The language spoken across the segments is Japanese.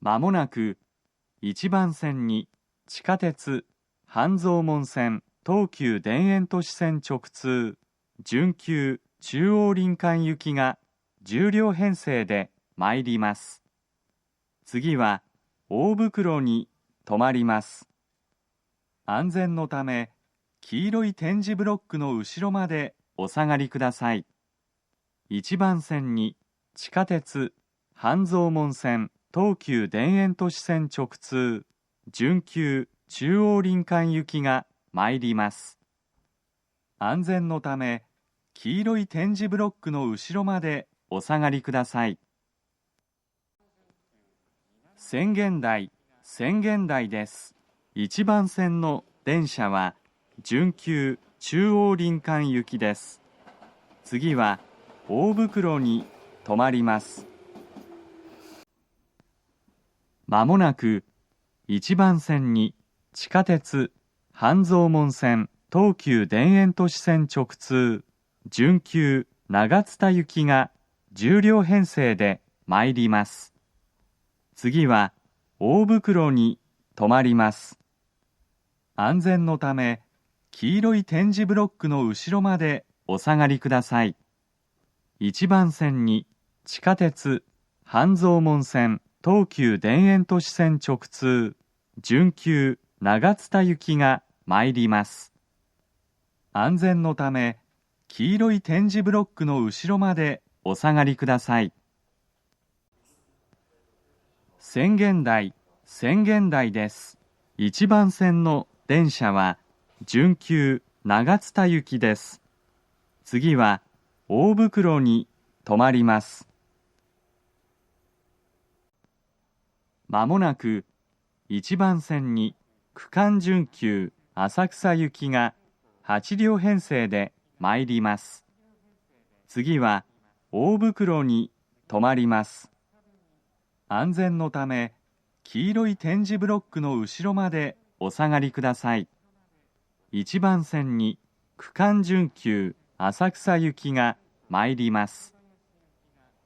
まもなく1番線に地下鉄半蔵門線東急田園都市線直通準急中央林間行きが10両編成で参ります。次は大袋に止まります。安全のため黄色い点字ブロックの後ろまでお下がりください。1番線に地下鉄半蔵門線東急田園都市線直通準急中央林間行きが参ります。安全のため黄色い点字ブロックの後ろまでお下がりください。宣言台です。1番線の電車は準急中央林間行きです。次は大袋に止まります。まもなく1番線に地下鉄半蔵門線東急田園都市線直通準急長津田行きが10両編成で参ります。次は大袋に止まります。安全のため黄色い点字ブロックの後ろまでお下がりください。1番線に地下鉄半蔵門線東急田園都市線直通準急長津田行きが参ります。安全のため黄色い点字ブロックの後ろまでお下がりください。宣言台です。1番線の電車は準急長津田行きです。次は大袋に止まります。まもなく1番線に区間準急浅草行きが8両編成で参ります。次は大袋に止まります。安全のため黄色い点字ブロックの後ろまでお下がりください。1番線に区間準急浅草行きが参ります。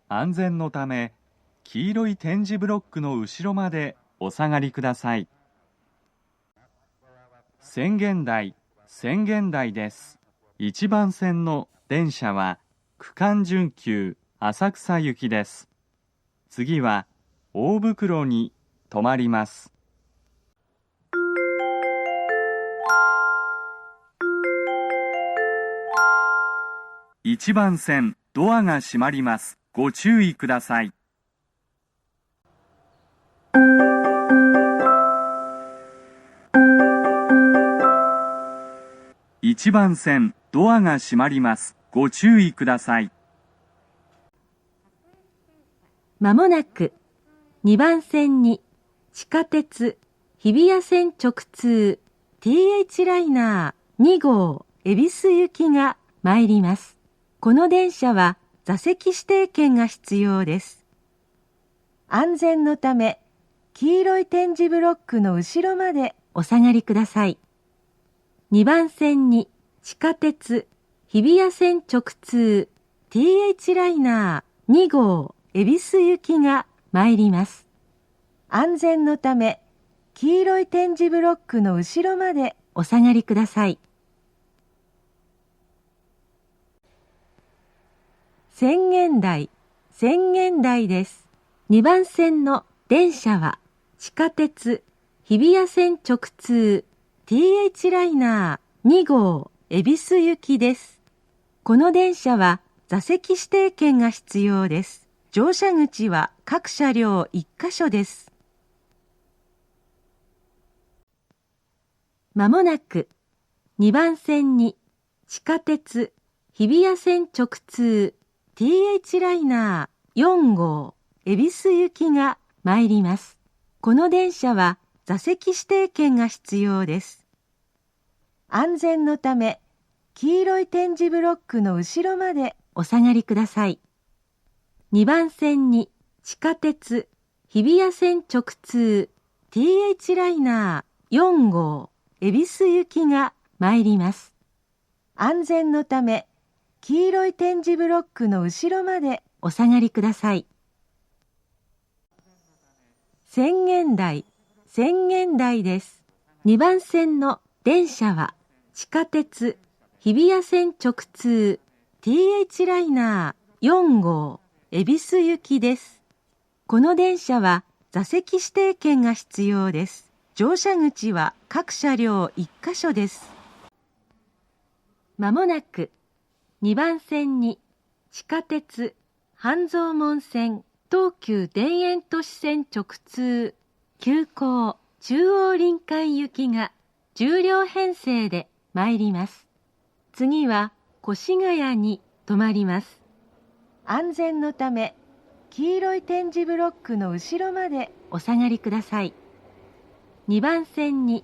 安全のため黄色い点字ブロックの後ろまでお下がりください。宣言台です。1番線の電車は区間準急浅草行きです。次は大袋に止まります。1番線ドアが閉まります。ご注意ください。1番線ドアが閉まります。ご注意ください。まもなく2番線に地下鉄日比谷線直通 TH ライナー2号恵比寿行きが参ります。この電車は座席指定券が必要です。安全のため黄色い点字ブロックの後ろまでお下がりください。2番線に地下鉄日比谷線直通 TH ライナー2号恵比寿行きが参ります。安全のため黄色い点字ブロックの後ろまでお下がりください。宣言台です。2番線の電車は地下鉄日比谷線直通 TH ライナー2号恵比寿行きです。この電車は座席指定券が必要です。乗車口は各車両1カ所です。まもなく2番線に地下鉄日比谷線直通 TH ライナー4号恵比寿行きが参ります。この電車は座席指定券が必要です。安全のため黄色い点字ブロックの後ろまでお下がりください。2番線に地下鉄日比谷線直通 TH ライナー4号恵比寿行きが参ります。安全のため黄色い点字ブロックの後ろまでお下がりください。千軒台、千軒台です。2番線の電車は地下鉄日比谷線直通 TH ライナー4号恵比寿行きです。この電車は座席指定券が必要です。乗車口は各車両1カ所です。まもなく2番線に地下鉄半蔵門線東急田園都市線直通急行中央林間行きが10両編成で参ります。次は越谷に止まります。安全のため黄色い点字ブロックの後ろまでお下がりください。2番線に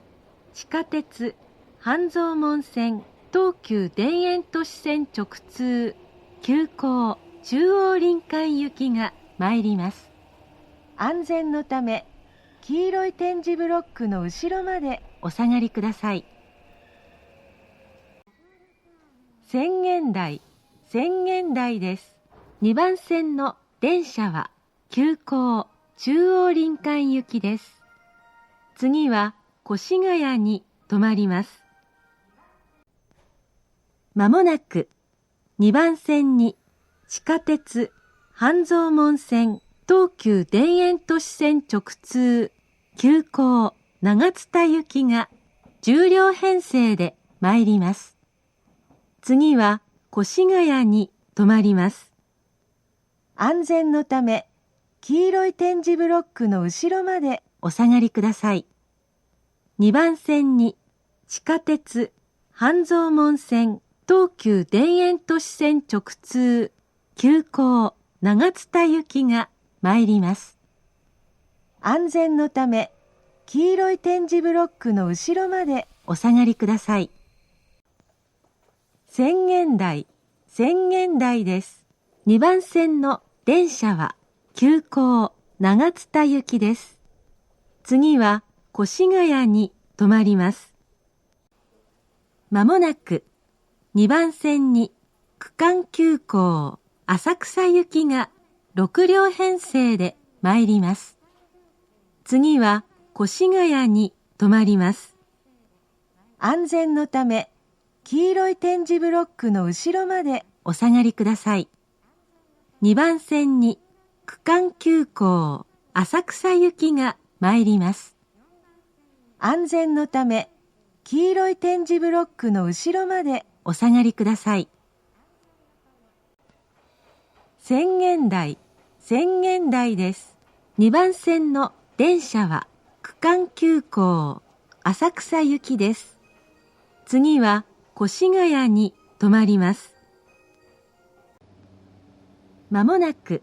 地下鉄半蔵門線東急田園都市線直通急行中央林間行きが参ります。安全のため黄色い点字ブロックの後ろまでお下がりください。千軒台、千軒台です。2番線の電車は急行中央林間行きです。次は越谷に止まります。まもなく2番線に地下鉄半蔵門線東急田園都市線直通急行長津田行きが10両編成で参ります。次は越谷に止まります。安全のため黄色い点字ブロックの後ろまでお下がりください。2番線に地下鉄半蔵門線東急田園都市線直通急行長津田行きが参ります。安全のため黄色い点字ブロックの後ろまでお下がりください。千軒台、千軒台です。2番線の電車は急行長津田行きです。次は越谷に止まります。まもなく2番線に区間急行浅草行きが6両編成で参ります。次は越谷に止まります。安全のため黄色い点字ブロックの後ろまでお下がりください。2番線に区間急行浅草行きが参ります。安全のため黄色い点字ブロックの後ろまでお下がりください。千軒台、千軒台です。2番線の電車は区間急行浅草行きです。次は越谷に止まります。まもなく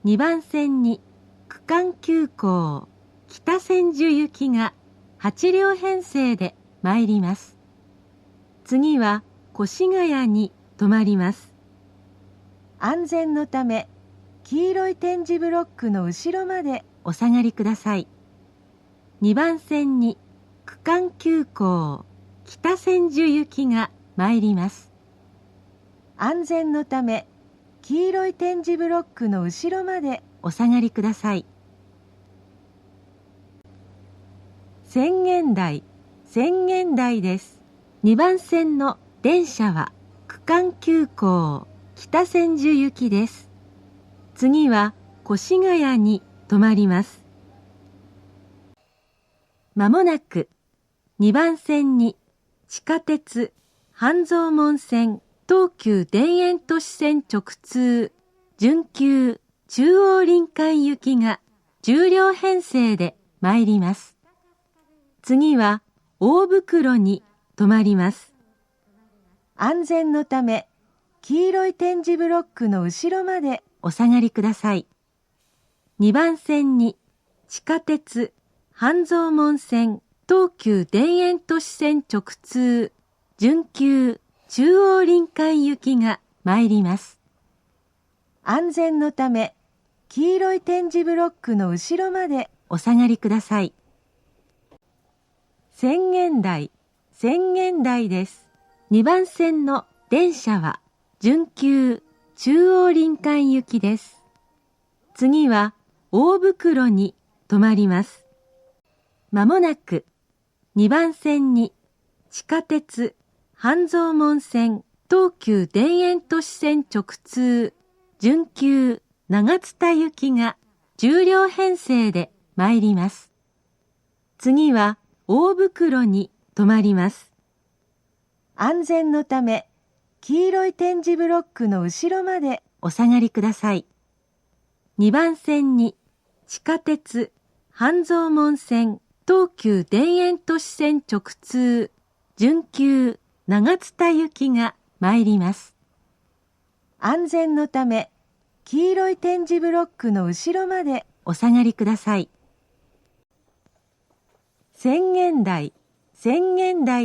2番線に区間急行北千住行きが8両編成で参ります。次は越谷に止まります。安全のため黄色い点字ブロックの後ろまでお下がりください。2番線に区間急行北千住行きが参ります。安全のため黄色い点字ブロックの後ろまでお下がりください。千軒台、千軒台です。2番線の電車は区間急行北千住行きです。次は越谷に止まります。まもなく2番線に地下鉄半蔵門線東急田園都市線直通準急中央林間行きが10両編成で参ります。次は大袋に止まります。安全のため黄色い点字ブロックの後ろまでお下がりください。2番線に地下鉄半蔵門線東急田園都市線直通準急中央林間行きが参ります。安全のため黄色い点字ブロックの後ろまでお下がりください。千軒台、千軒台です。2番線の電車は準急中央林間行きです。次は大袋に止まります。まもなく2番線に地下鉄半蔵門線東急田園都市線直通準急長津田行きが10両編成で参ります。次は大袋に止まります。安全のため黄色い点字ブロックの後ろまでお下がりください。2番線に地下鉄半蔵門線東急田園都市線直通準急長津田行きが参ります。安全のため黄色い点字ブロックの後ろまでお下がりください。宣言台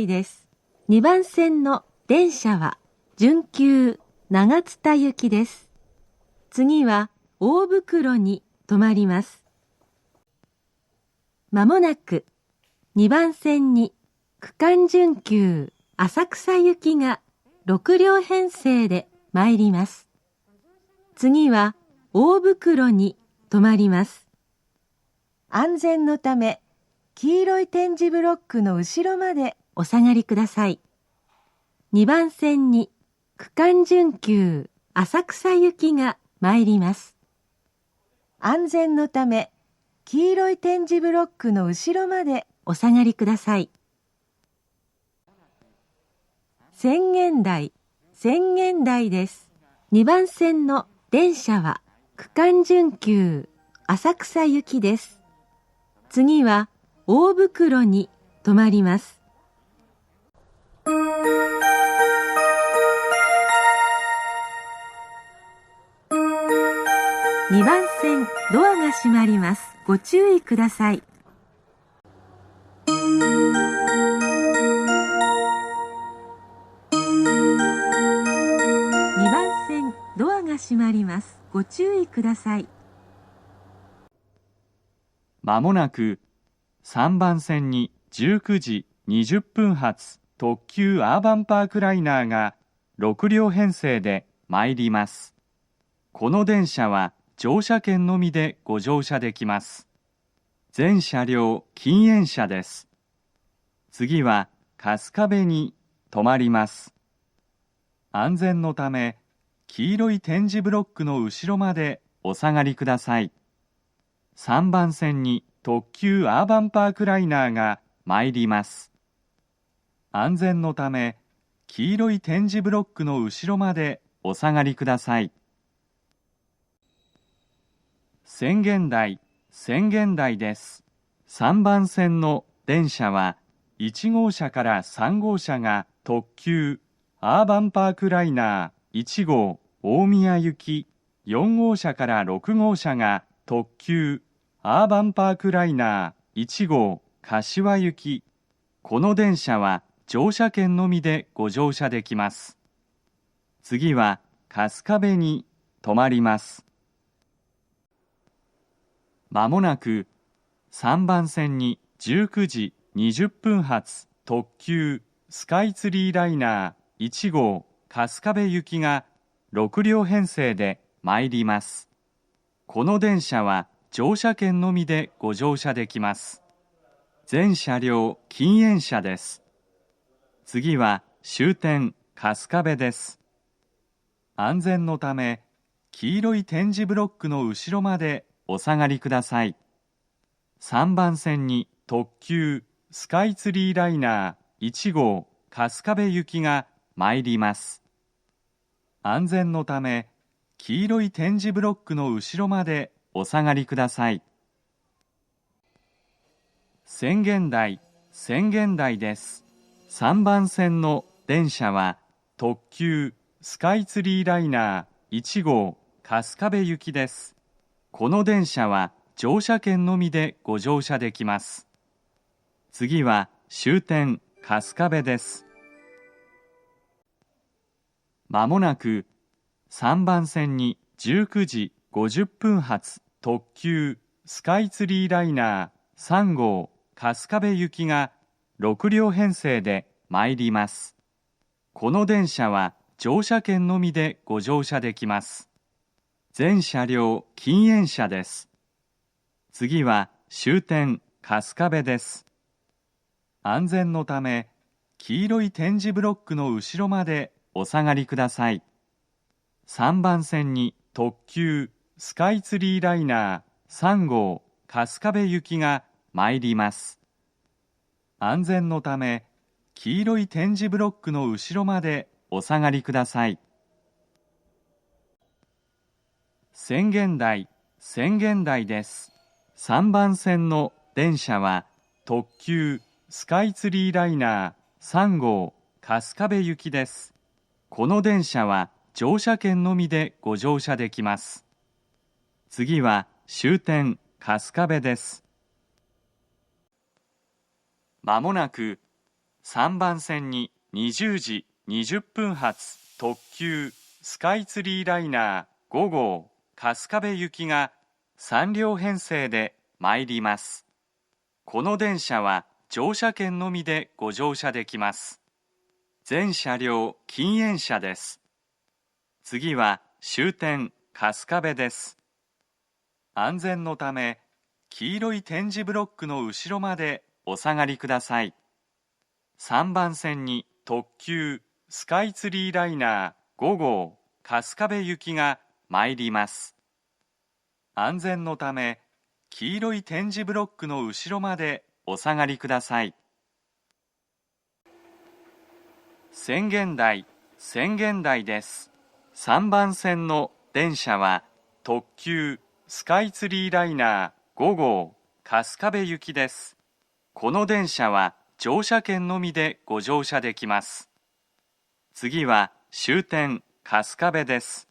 です。2番線の電車は準急長津田行きです。次は大袋に止まります。まもなく2番線に区間準急浅草行きが6両編成で参ります。次は大袋に止まります。安全のため黄色い点字ブロックの後ろまでお下がりください。2番線に区間準急浅草行きが参ります。安全のため黄色い点字ブロックの後ろまでお下がりください。宣言台です。2番線の電車は区間準急浅草行きです。次は大袋に止まります。2番線ドアが閉まります。ご注意ください。2番線ドアが閉まります。ご注意ください。まもなく3番線に19時20分発特急アーバンパークライナーが6両編成で参ります。この電車は乗車券のみでご乗車できます。全車両禁煙車です。次は春日部に止まります。安全のため黄色い点字ブロックの後ろまでお下がりください。3番線に特急アーバンパークライナーが参ります。安全のため黄色い点字ブロックの後ろまでお下がりください。宣言台です。3番線の電車は1号車から3号車が特急アーバンパークライナー1号大宮行き、4号車から6号車が特急アーバンパークライナー1号柏行き。この電車は乗車券のみでご乗車できます。次は春日部に止まります。まもなく3番線に19時20分発特急スカイツリーライナー1号春日部行きが6両編成で参ります。この電車は乗車券のみでご乗車できます。全車両禁煙車です。次は終点春日部です。安全のため黄色い点字ブロックの後ろまでお下がりください。3番線に特急スカイツリーライナー1号春日部行きが参ります。安全のため黄色い点字ブロックの後ろまでお下がりください。宣言台です。3番線の電車は特急スカイツリーライナー1号春日部行きです。この電車は乗車券のみでご乗車できます。次は終点春日部です。まもなく3番線に19時50分発特急スカイツリーライナー3号春日部行きが6両編成で参ります。この電車は乗車券のみでご乗車できます。全車両禁煙車です。次は終点春日部です。安全のため、黄色い点字ブロックの後ろまでお下がりください。3番線に特急スカイツリーライナー3号春日部行きが参ります。安全のため、黄色い点字ブロックの後ろまでお下がりください。宣言台です。3番線の電車は特急スカイツリーライナー3号春日部行きです。この電車は乗車券のみでご乗車できます。次は終点春日部です。まもなく3番線に20時20分発特急スカイツリーライナー5号春日部行きが3両編成で参ります。この電車は乗車券のみでご乗車できます。全車両禁煙車です。次は終点春日部です。安全のため、黄色い点字ブロックの後ろまでお下がりください。3番線に特急スカイツリーライナー5号春日部行きが参ります。安全のため、黄色い点字ブロックの後ろまでお下がりください。宣言台です。3番線の電車は特急スカイツリーライナー5号春日部行きです。この電車は乗車券のみでご乗車できます。次は終点春日部です。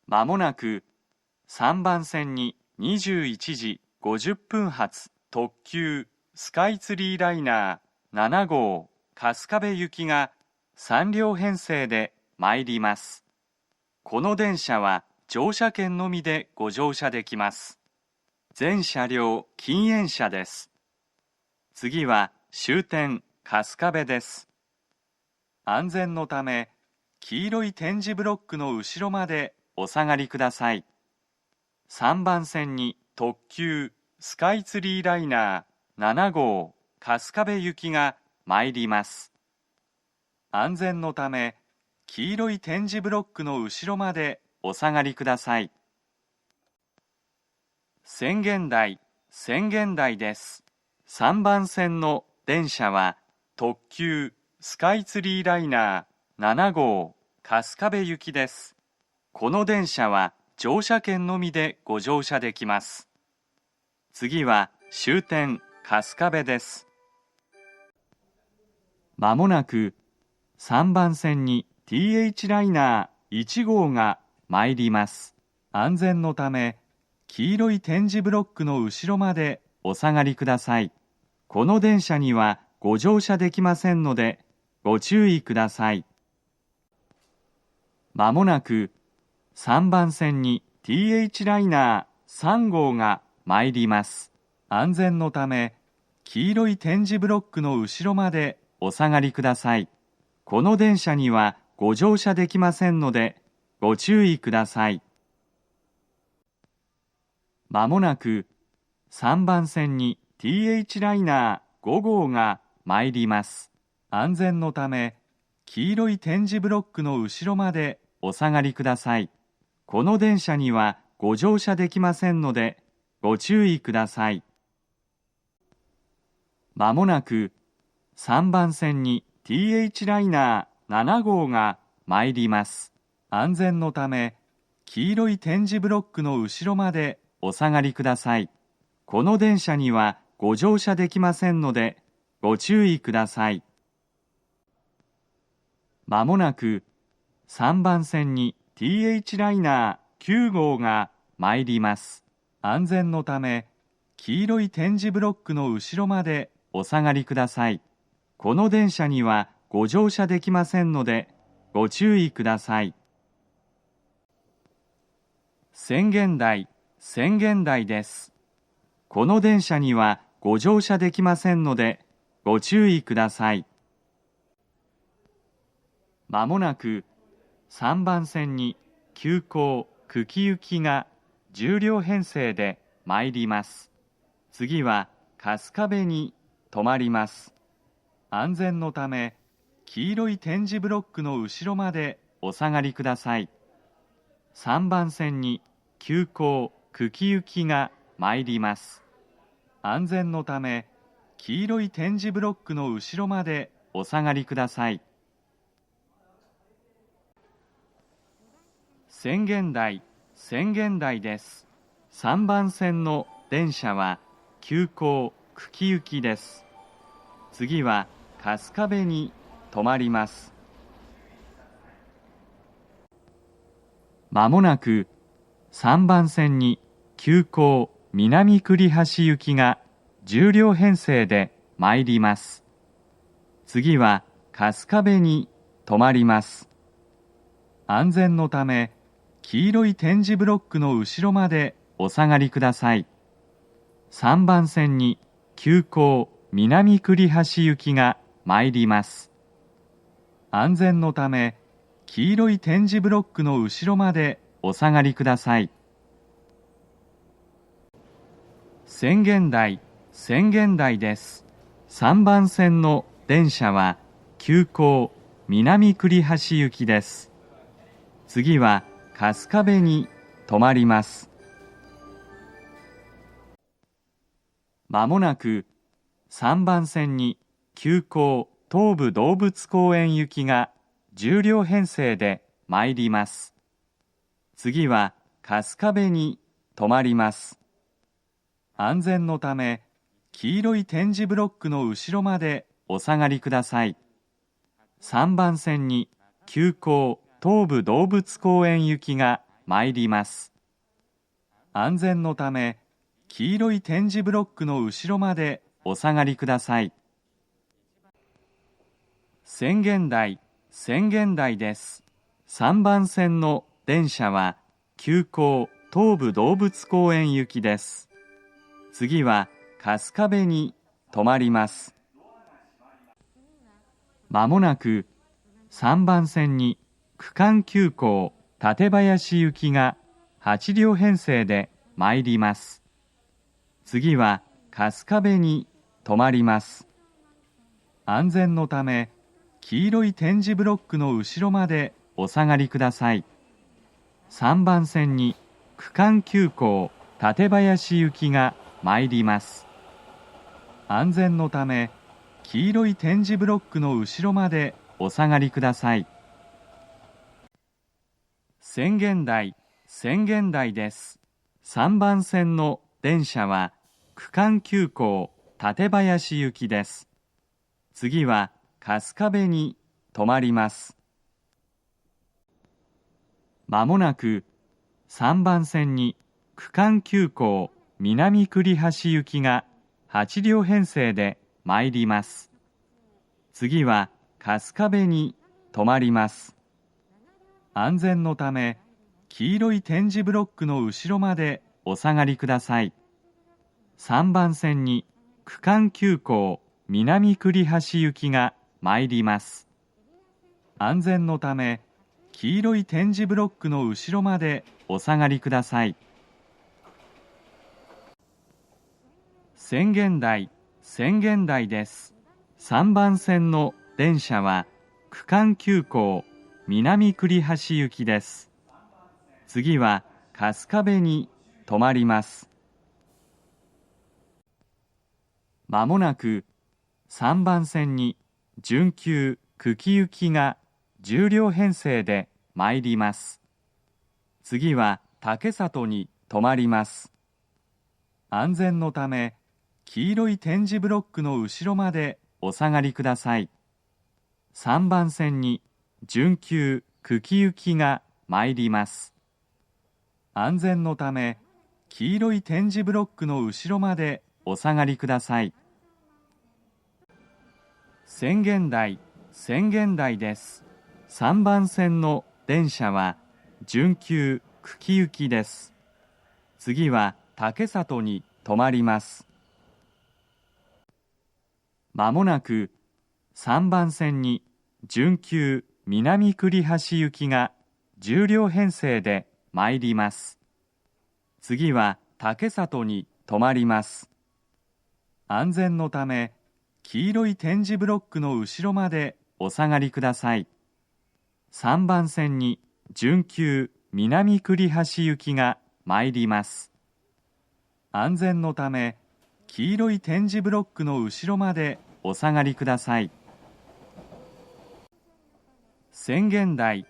まもなく3番線に21時50分発特急スカイツリーライナー7号春日部行きが3両編成で参ります。この電車は乗車券のみでご乗車できます。全車両禁煙車です。次は終点春日部です。安全のため、黄色い点字ブロックの後ろまでお下がりください。3番線に特急スカイツリーライナー7号春日部行きが参ります。安全のため、黄色い点字ブロックの後ろまでお下がりください。宣言台です。3番線の電車は特急スカイツリーライナー7号春日部行きです。この電車は乗車券のみでご乗車できます。次は終点春日部です。まもなく3番線に TH ライナー1号が参ります。安全のため、黄色い点字ブロックの後ろまでお下がりください。この電車にはご乗車できませんので、ご注意ください。まもなく3番線に TH ライナー3号が参ります。安全のため、黄色い点字ブロックの後ろまでお下がりください。この電車にはご乗車できませんので、ご注意ください。まもなく3番線に TH ライナー5号が参ります。安全のため、黄色い点字ブロックの後ろまでお下がりください。この電車にはご乗車できませんので、ご注意ください。まもなく3番線に TH ライナー7号が参ります。安全のため、黄色い点字ブロックの後ろまでお下がりください。この電車にはご乗車できませんので、ご注意ください。まもなく3番線に TH ライナー9号が参ります。安全のため、黄色い点字ブロックの後ろまでお下がりください。この電車にはご乗車できませんので、ご注意ください。宣言台です。この電車にはご乗車できませんので、ご注意ください。まもなく3番線に急行久喜行きが10両編成で参ります。次は春日部に止まります。安全のため、黄色い点字ブロックの後ろまでお下がりください。3番線に急行久喜行きが参ります。安全のため、黄色い点字ブロックの後ろまでお下がりください。宣言台です。3番線の電車は急行久喜行きです。次は春日部に止まります。まもなく3番線に急行南栗橋行きが10両編成で参ります。次は春日部に止まります。安全のため、黄色い点字ブロックの後ろまでお下がりください。3番線に急行南栗橋行きが参ります。安全のため、黄色い点字ブロックの後ろまでお下がりください。宣言台です。3番線の電車は急行南栗橋行きです。次は春日部に止まります。まもなく3番線に急行東武動物公園行きが10両編成で参ります。次は春日部に止まります。安全のため、黄色い点字ブロックの後ろまでお下がりください。3番線に急行東武動物公園行きが参ります。安全のため、黄色い点字ブロックの後ろまでお下がりください。宣言台です。3番線の電車は急行東武動物公園行きです。次は春日部に止まります。まもなく3番線に区間急行館林行きが8両編成で参ります。次は春日部に止まります。安全のため、黄色い点字ブロックの後ろまでお下がりください。3番線に区間急行館林行きが参ります。安全のため、黄色い点字ブロックの後ろまでお下がりください。宣言台です。3番線の電車は区間急行館林行きです。次は春日部に止まります。まもなく3番線に区間急行南栗橋行きが8両編成で参ります。次は春日部に止まります。安全のため、黄色い点字ブロックの後ろまでお下がりください。3番線に区間急行南栗橋行きが参ります。安全のため、黄色い点字ブロックの後ろまでお下がりください。宣言台です。3番線の電車は区間急行南栗橋行きです。次は春日部に止まります。まもなく3番線に準急久喜行きが10両編成で参ります。次は竹里に止まります。安全のため、黄色い点字ブロックの後ろまでお下がりください。3番線に準急久喜行きが参ります。安全のため、黄色い点字ブロックの後ろまでお下がりください。宣言台です。3番線の電車は準急久喜行きです。次は竹里に止まります。まもなく3番線に準急南栗橋行きが10両編成で参ります。次は竹里に止まります。安全のため、黄色い点字ブロックの後ろまでお下がりください。3番線に準急南栗橋行きが参ります。安全のため、黄色い点字ブロックの後ろまでお下がりください。宣言台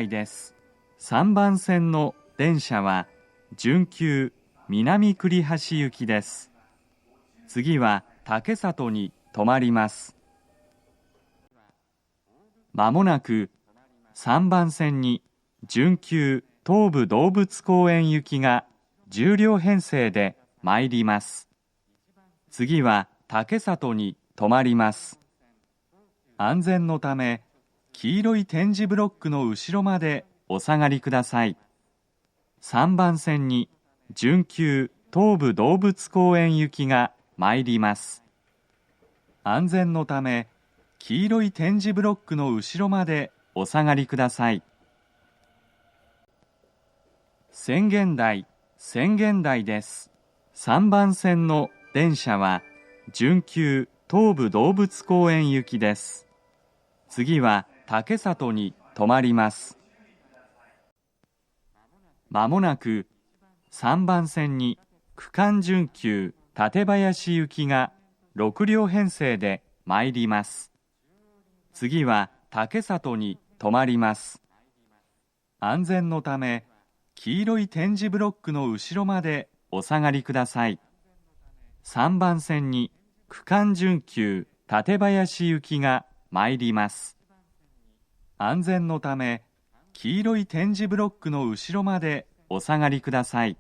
です。3番線の電車は準急南栗橋行きです。次は竹里に止まります。まもなく3番線に準急東武動物公園行きが10両編成で参ります。次は竹里に止まります。安全のため、黄色い点字ブロックの後ろまでお下がりください。3番線に準急東武動物公園行きが参ります。安全のため、黄色い点字ブロックの後ろまでお下がりください。宣言台です。3番線の電車は準急東武動物公園行きです。次は竹里に止まります。まもなく3番線に区間準急館林行きが6両編成で参ります。次は竹里に止まります。安全のため、黄色い点字ブロックの後ろまでお下がりください。3番線に区間準急館林行きが参ります。安全のため、黄色い点字ブロックの後ろまでお下がりください。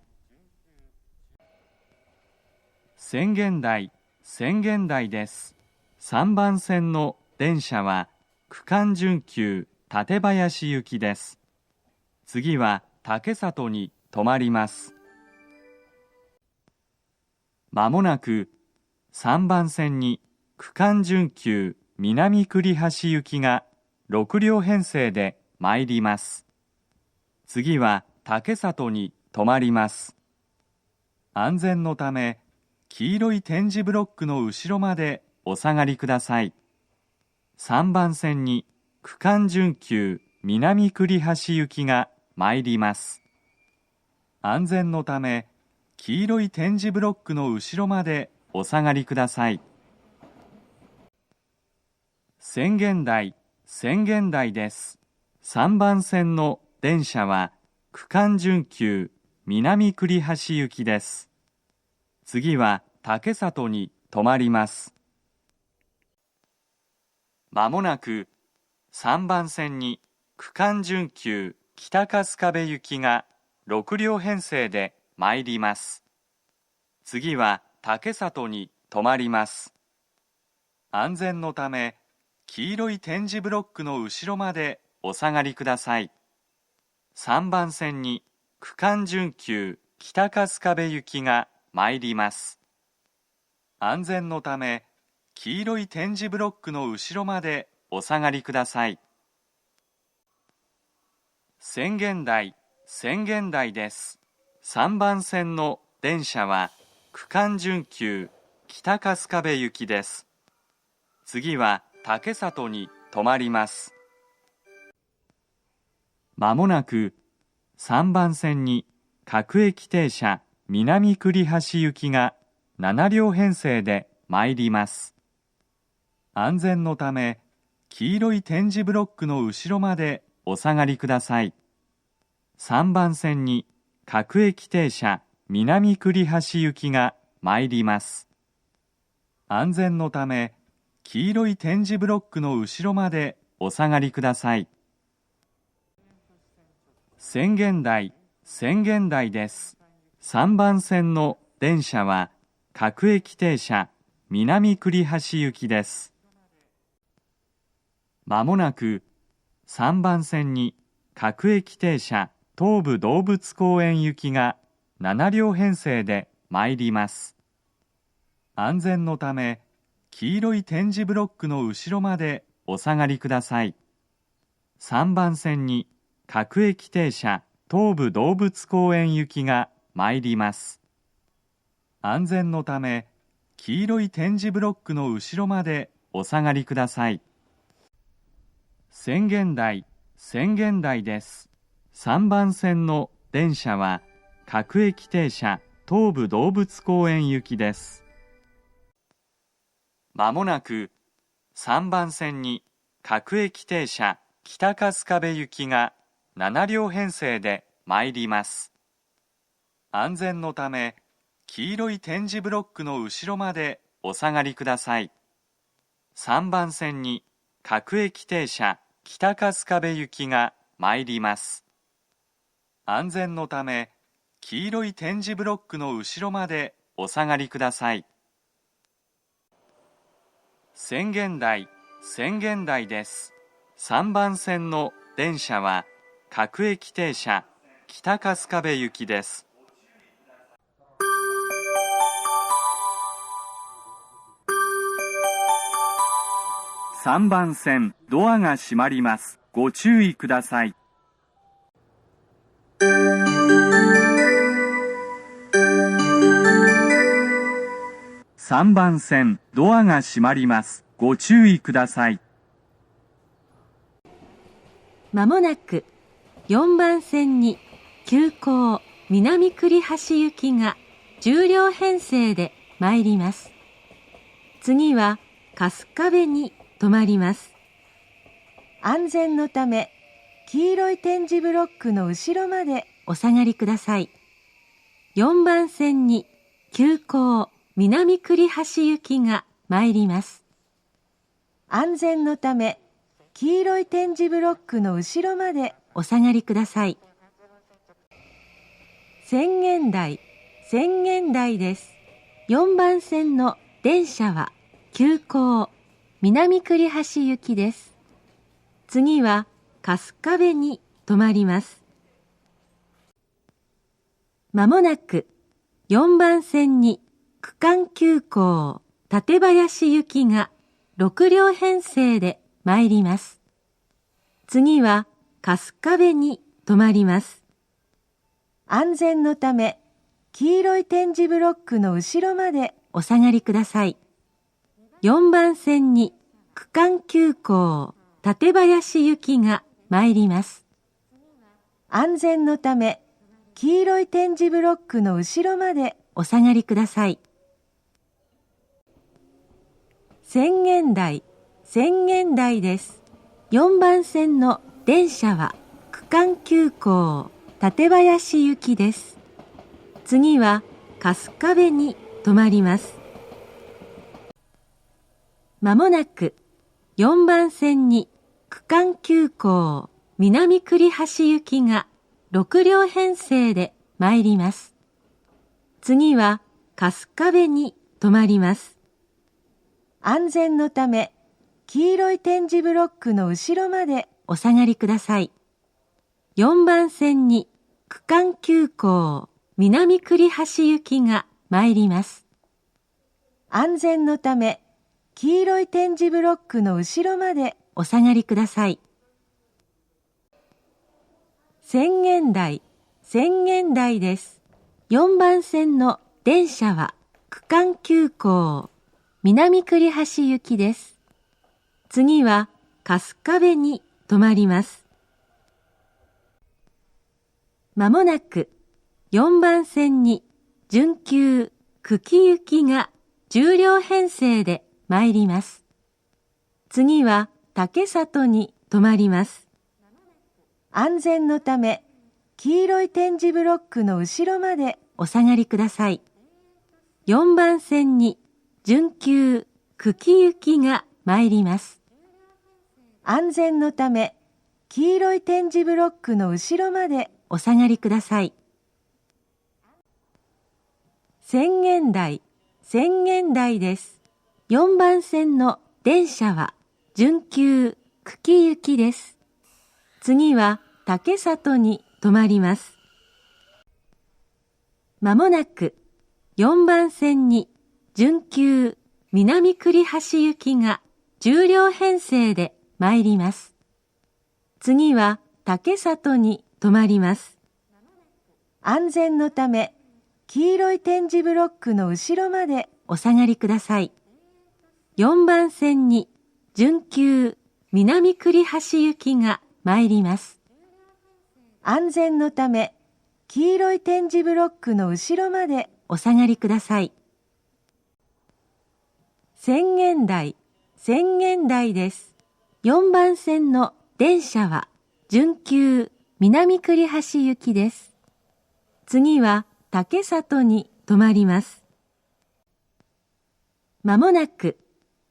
宣言台です。3番線の電車は区間準急館林行きです。次は竹里に止まります。まもなく3番線に区間準急南栗橋行きが6両編成で参ります。次は竹里に止まります。安全のため、黄色い点字ブロックの後ろまでお下がりください。3番線に区間準急南栗橋行きが参ります。安全のため、黄色い点字ブロックの後ろまでお下がりください。宣言台です。3番線の電車は区間準急南栗橋行きです。次は竹里に止まります。まもなく3番線に区間準急北春日部行きが6両編成で参ります。次は竹里に止まります。安全のため、黄色い点字ブロックの後ろまでお下がりください。3番線に区間準急北春日部行きが参ります。安全のため、黄色い点字ブロックの後ろまでお下がりください。宣言台です。3番線の電車は区間準急北春日部行きです。次は竹里に止まります。まもなく3番線に各駅停車南栗橋行きが7両編成で参ります。安全のため、黄色い点字ブロックの後ろまでお下がりください。3番線に各駅停車南栗橋行きが参ります。安全のため、黄色い点字ブロックの後ろまでお下がりください。宣言台です。3番線の電車は各駅停車南栗橋行きです。まもなく3番線に各駅停車東武動物公園行きが7両編成で参ります。安全のため、黄色い点字ブロックの後ろまでお下がりください。3番線に各駅停車東武動物公園行きが参ります。安全のため、黄色い点字ブロックの後ろまでお下がりください。宣言台です。3番線の電車は各駅停車東武動物公園行きです。まもなく3番線に各駅停車北春日部行きが7両編成で参ります。安全のため、黄色い点字ブロックの後ろまでお下がりください。3番線に各駅停車北春日部行きが参ります。安全のため、黄色い点字ブロックの後ろまでお下がりください。宣言台です。3番線の電車は各駅停車北春日部行きです。3番線、ドアが閉まります。ご注意ください。3番線、ドアが閉まります。ご注意ください。まもなく4番線に急行南栗橋行きが10両編成で参ります。次は春日部に止まります。安全のため、黄色い点字ブロックの後ろまでお下がりください。4番線に急行南栗橋行きが参ります。安全のため、黄色い点字ブロックの後ろまでお下がりください。宣言台です。4番線の電車は急行南栗橋行きです。次は春日部に止まります。まもなく4番線に区間急行館林行きが6両編成で参ります。次は春日部に止まります。安全のため、黄色い点字ブロックの後ろまでお下がりください。4番線に区間急行館林行きが参ります。安全のため、黄色い点字ブロックの後ろまでお下がりください。宣言台です。4番線の電車は区間急行館林行きです。次は春日部に止まります。まもなく4番線に区間急行南栗橋行きが6両編成で参ります。次は春日部に止まります。安全のため、黄色い点字ブロックの後ろまでお下がりください。4番線に区間急行南栗橋行きが参ります。安全のため、黄色い点字ブロックの後ろまでお下がりください。宣言台です。4番線の電車は区間急行南栗橋行きです。次は春日部に止まります。まもなく4番線に準急久喜行きが10両編成で参ります。次は竹里に止まります。安全のため、黄色い点字ブロックの後ろまでお下がりください。4番線に準急久喜行きが参ります。安全のため、黄色い点字ブロックの後ろまでお下がりください。宣言台です。4番線の電車は準急久喜行きです。次は竹里に止まります。まもなく4番線に準急南栗橋行きが10両編成で参ります。次は竹里に止まります。安全のため、黄色い点字ブロックの後ろまでお下がりください。4番線に準急南栗橋行きが参ります。安全のため、黄色い点字ブロックの後ろまでお下がりください。千軒台です。4番線の電車は準急南栗橋行きです。次は竹里に止まります。まもなく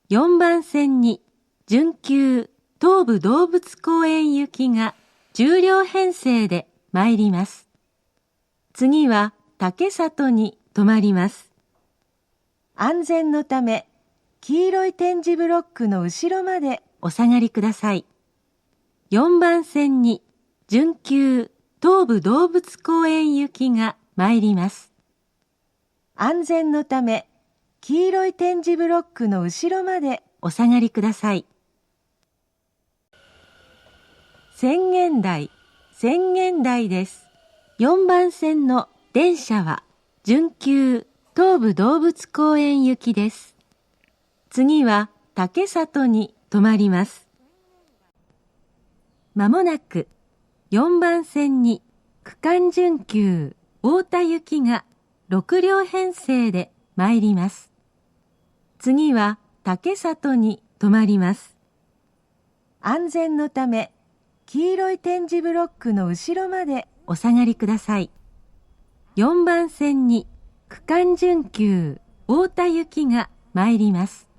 4番線に準急東武動物公園行きが10両編成で参ります。次は竹里に止まります。安全のため、黄色い点字ブロックの後ろまでお下がりください。4番線に準急東武動物公園行きが参ります。安全のため、黄色い点字ブロックの後ろまでお下がりください。千軒台です。4番線の電車は準急東武動物公園行きです。次は竹里に止まります。まもなく4番線に区間準急太田行きが6両編成で参ります。次は竹里に止まります。安全のため、黄色い点字ブロックの後ろまでお下がりください。4番線に区間準急太田行きが参ります。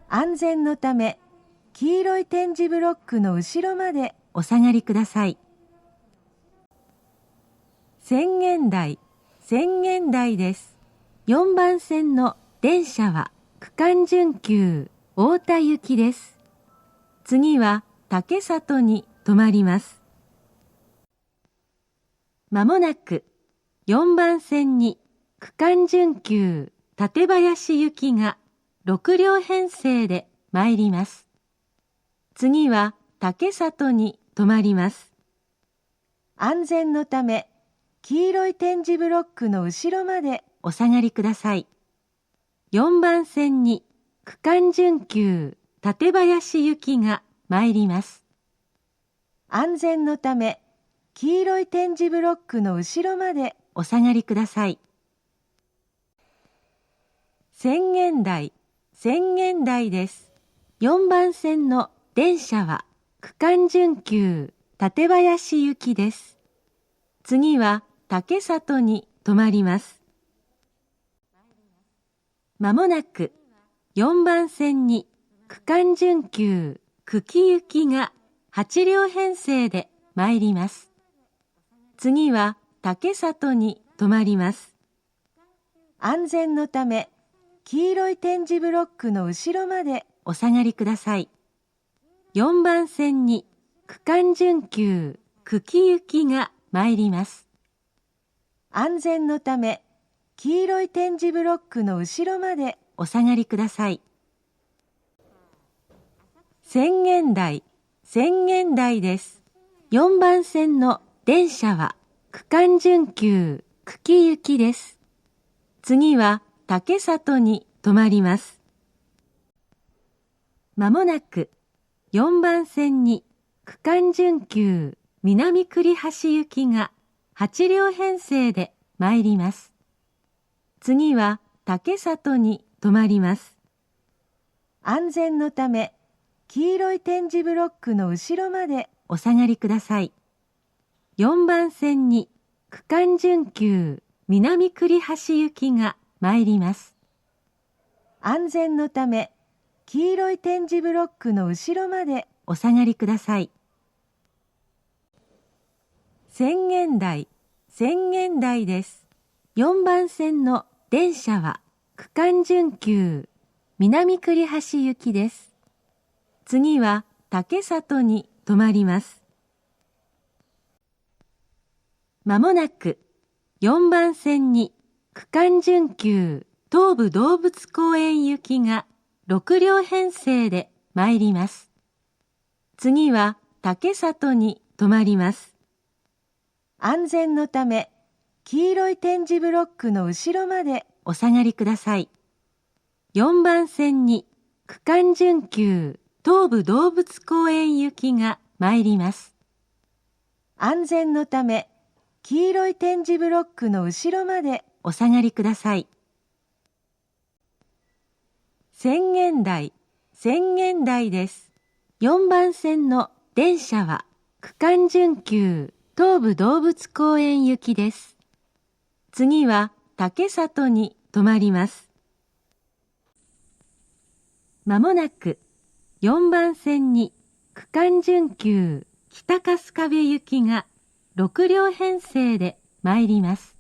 安全のため、黄色い点字ブロックの後ろまでお下がりください。千軒台です。4番線の電車は区間準急太田行きです。次は竹里に止まります。まもなく4番線に区間準急館林行きが6両編成で参ります。次は竹里に止まります。安全のため、黄色い点字ブロックの後ろまでお下がりください。4番線に区間準急館林行きが参ります。安全のため、黄色い点字ブロックの後ろまでお下がりください。千軒台です。4番線の電車は区間準急館林行きです。次は竹里に止まります。まもなく4番線に区間準急久喜行きが8両編成で参ります。次は竹里に止まります。安全のため、黄色い点字ブロックの後ろまでお下がりください。4番線に区間準急久喜行きが参ります。安全のため、黄色い点字ブロックの後ろまでお下がりください。千軒台です。4番線の電車は区間準急久喜行きです。次は竹里に止まります。まもなく4番線に区間準急南栗橋行きが8両編成で参ります。次は竹里に止まります。安全のため、黄色い点字ブロックの後ろまでお下がりください。4番線に区間準急南栗橋行きが参ります。安全のため、黄色い点字ブロックの後ろまでお下がりください。千軒台です。4番線の電車は区間準急南栗橋行きです。次は竹里に止まります。まもなく4番線に区間準急東武動物公園行きが6両編成で参ります。次は竹里に止まります。安全のため、黄色い点字ブロックの後ろまでお下がりください。4番線に区間準急東武動物公園行きが参ります。安全のため、黄色い点字ブロックの後ろまでお下がりください。宣言台です。4番線の電車は区間準急東武動物公園行きです。次は竹里に止まります。まもなく4番線に区間準急北春日部行きが6両編成で参ります。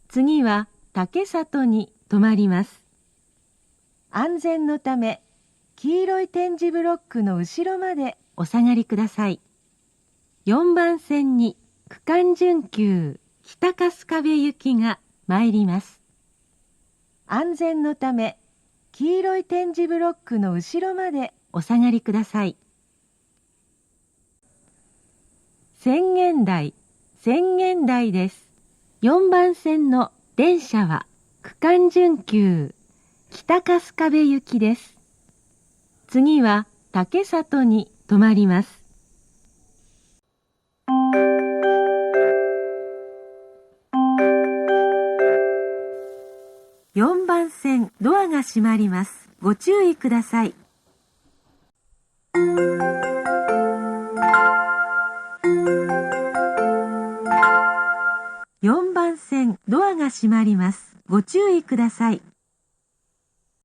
次は竹里に止まります。安全のため、黄色い点字ブロックの後ろまでお下がりください。4番線に区間準急北春日部行きが参ります。安全のため、黄色い点字ブロックの後ろまでお下がりください。宣言台です。4番線の電車は区間準急北春日部行きです。次は竹里に止まります。4番線ドアが閉まります。ご注意ください。4番線ドアが閉まります。ご注意ください。